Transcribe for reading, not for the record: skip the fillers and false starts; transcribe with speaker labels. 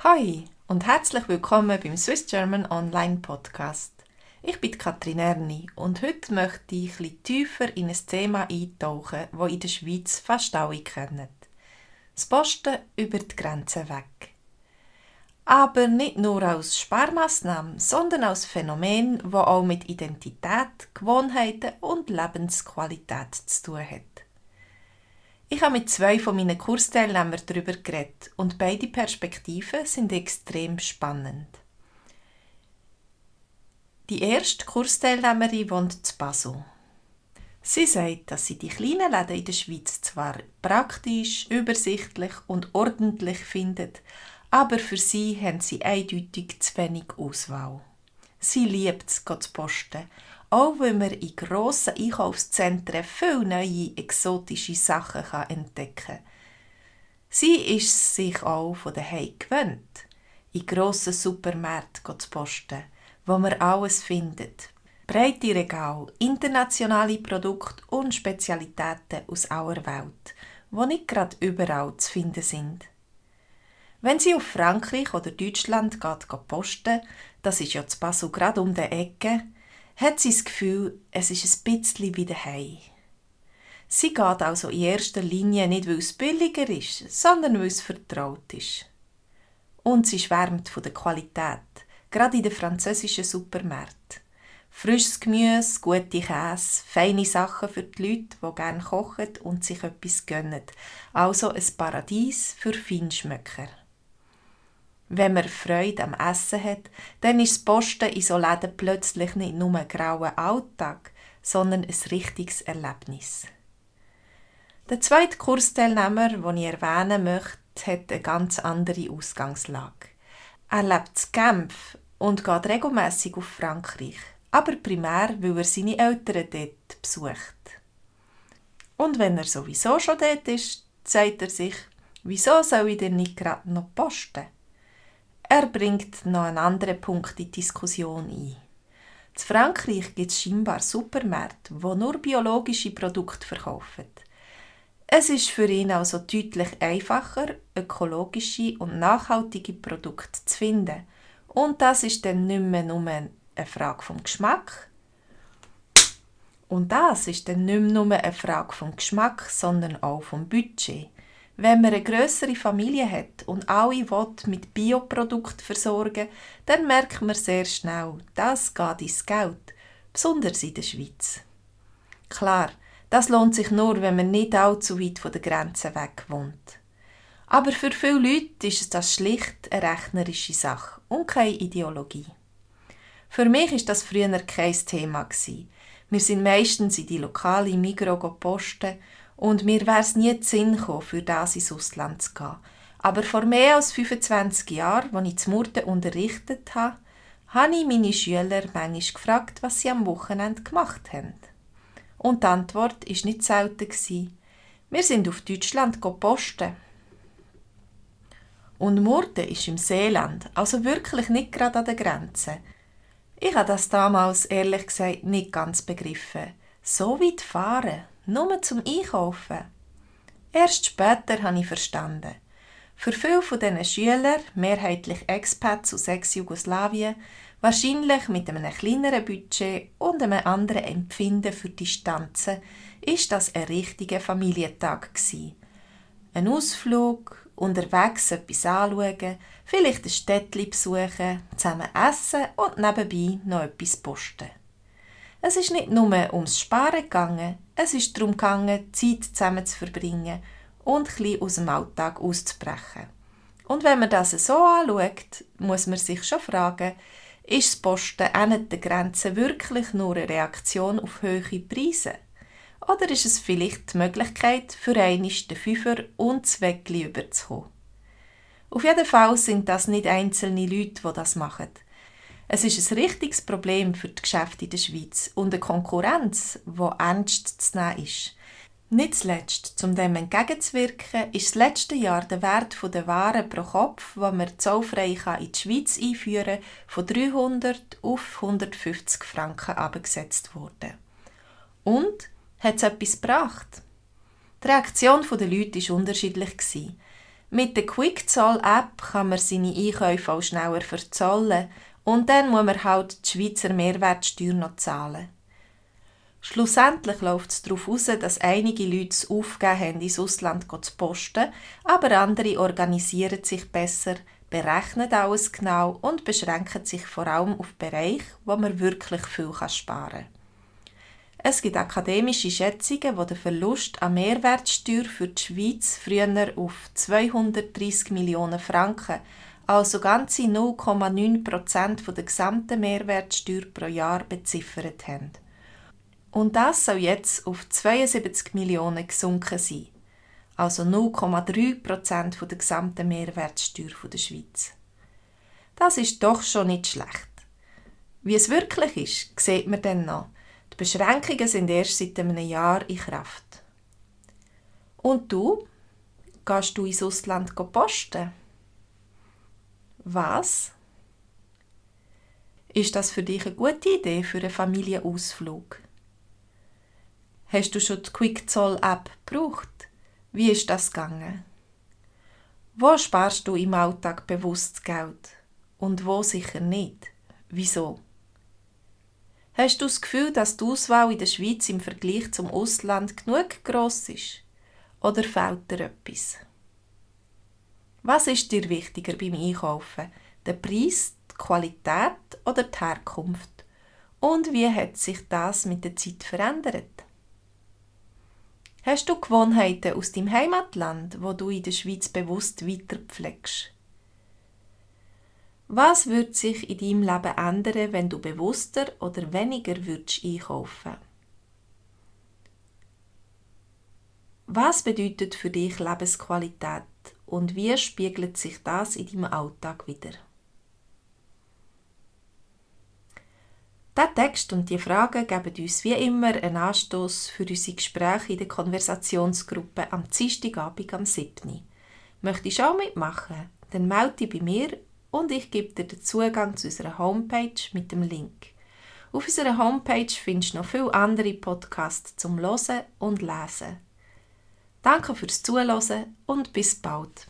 Speaker 1: Hi und herzlich willkommen beim Swiss German Online Podcast. Ich bin Katrin Erni und heute möchte ich etwas tiefer in ein Thema eintauchen, das in der Schweiz fast alle kennen. Das Posten über die Grenze weg. Aber nicht nur als Sparmaßnahme, sondern als Phänomen, das auch mit Identität, Gewohnheiten und Lebensqualität zu tun hat. Ich habe mit 2 von meinen Kursteilnehmern darüber geredet und beide Perspektiven sind extrem spannend. Die erste Kursteilnehmerin wohnt in Basel. Sie sagt, dass sie die kleinen Läden in der Schweiz zwar praktisch, übersichtlich und ordentlich findet, aber für sie haben sie eindeutig zu wenig Auswahl. Sie liebt es, zu posten, auch weil man in grossen Einkaufszentren viele neue, exotische Sachen entdecken kann. Sie ist sich auch von daheim gewöhnt, in grossen Supermärkten zu posten, wo man alles findet. Breite Regale, internationale Produkte und Spezialitäten aus aller Welt, die nicht gerade überall zu finden sind. Wenn sie auf Frankreich oder Deutschland geht posten, das ist ja zu Basel gerade um die Ecke, hat sie das Gefühl, es ist ein bisschen wie daheim. Sie geht also in erster Linie nicht, weil es billiger ist, sondern weil es vertraut ist. Und sie schwärmt von der Qualität, gerade in den französischen Supermärkten. Frisches Gemüse, gute Käse, feine Sachen für die Leute, die gerne kochen und sich etwas gönnen. Also ein Paradies für Feinschmöcker. Wenn man Freude am Essen hat, dann ist das Posten in so Läden plötzlich nicht nur ein grauer Alltag, sondern ein richtiges Erlebnis. Der zweite Kursteilnehmer, den ich erwähnen möchte, hat eine ganz andere Ausgangslage. Er lebt in Genf und geht regelmässig auf Frankreich, aber primär, weil er seine Eltern dort besucht. Und wenn er sowieso schon dort ist, sagt er sich, wieso soll ich denn nicht gerade noch posten? Er bringt noch einen anderen Punkt in die Diskussion ein. In Frankreich gibt es scheinbar Supermärkte, die nur biologische Produkte verkaufen. Es ist für ihn also deutlich einfacher, ökologische und nachhaltige Produkte zu finden. Und das ist dann nicht mehr nur eine Frage vom Geschmack. Sondern auch vom Budget. Wenn man eine grössere Familie hat und alle mit Bioprodukten versorgen, dann merkt man sehr schnell, das geht ins Geld, besonders in der Schweiz. Klar, das lohnt sich nur, wenn man nicht allzu weit von der Grenze weg wohnt. Aber für viele Leute ist das schlicht eine rechnerische Sache und keine Ideologie. Für mich war das früher kein Thema. Wir sind meistens in die lokale Migros posten und mir wäre es nie in den Sinn gekommen, für das ins Ausland zu gehen. Aber vor mehr als 25 Jahren, als ich in Murten unterrichtet habe, habe ich meine Schüler manchmal gefragt, was sie am Wochenende gemacht haben. Und die Antwort war nicht selten. Wir sind auf Deutschland posten. Und Murten ist im Seeland, also wirklich nicht gerade an der Grenze. Ich habe das damals ehrlich gesagt nicht ganz begriffen. So weit fahren, nur zum Einkaufen. Erst später habe ich verstanden. Für viele von diesen Schülern, mehrheitlich Expats aus Ex-Jugoslawien, wahrscheinlich mit einem kleineren Budget und einem anderen Empfinden für Distanzen, ist das ein richtiger Familientag gewesen. Ein Ausflug, unterwegs etwas anschauen, vielleicht ein Städtchen besuchen, zusammen essen und nebenbei noch etwas posten. Es ist nicht nur ums Sparen gegangen, es ist darum gegangen, Zeit zusammen zu verbringen und ein bisschen aus dem Alltag auszubrechen. Und wenn man das so anschaut, muss man sich schon fragen, ist das Posten an der Grenze wirklich nur eine Reaktion auf hohe Preise? Oder ist es vielleicht die Möglichkeit, für einmal den Fünfer und das Weggli überzukommen? Auf jeden Fall sind das nicht einzelne Leute, die das machen. Es ist ein richtiges Problem für die Geschäfte in der Schweiz und eine Konkurrenz, die ernst zu nehmen ist. Nicht zuletzt, um dem entgegenzuwirken, ist das letzte Jahr der Wert der Waren pro Kopf, die man zollfrei in die Schweiz einführen kann, von 300 auf 150 Franken herabgesetzt worden. Und hat es etwas gebracht? Die Reaktion der Leute war unterschiedlich. Mit der Quickzoll-App kann man seine Einkäufe auch schneller verzollen und dann muss man halt die Schweizer Mehrwertsteuer noch zahlen. Schlussendlich läuft es darauf hinaus, dass einige Leute es aufgegeben haben, ins Ausland zu posten, aber andere organisieren sich besser, berechnen alles genau und beschränken sich vor allem auf Bereiche, wo man wirklich viel sparen kann. Es gibt akademische Schätzungen, die den Verlust an Mehrwertsteuer für die Schweiz früher auf 230 Millionen Franken, also ganze 0,9% der gesamten Mehrwertsteuer pro Jahr beziffert haben. Und das soll jetzt auf 72 Millionen gesunken sein, also 0,3% der gesamten Mehrwertsteuer der Schweiz. Das ist doch schon nicht schlecht. Wie es wirklich ist, sieht man dann noch. Die Beschränkungen sind erst seit einem Jahr in Kraft. Und du? Gehst du ins Ausland posten? Was? Ist das für dich eine gute Idee für einen Familienausflug? Hast du schon die Quickzoll-App gebraucht? Wie ist das gegangen? Wo sparst du im Alltag bewusst Geld? Und wo sicher nicht? Wieso? Hast du das Gefühl, dass die Auswahl in der Schweiz im Vergleich zum Ausland genug gross ist? Oder fehlt dir etwas? Was ist dir wichtiger beim Einkaufen? Der Preis, die Qualität oder die Herkunft? Und wie hat sich das mit der Zeit verändert? Hast du Gewohnheiten aus deinem Heimatland, wo du in der Schweiz bewusst weiterpflegst? Was würde sich in deinem Leben ändern, wenn du bewusster oder weniger würdest einkaufen? Was bedeutet für dich Lebensqualität und wie spiegelt sich das in deinem Alltag wider? Der Text und die Fragen geben uns wie immer einen Anstoß für unsere Gespräche in der Konversationsgruppe am Dienstagabend am 7. Möchtest du auch mitmachen? Dann melde dich bei mir und ich gebe dir den Zugang zu unserer Homepage mit dem Link. Auf unserer Homepage findest du noch viele andere Podcasts zum Hören und Lesen. Danke fürs Zuhören und bis bald.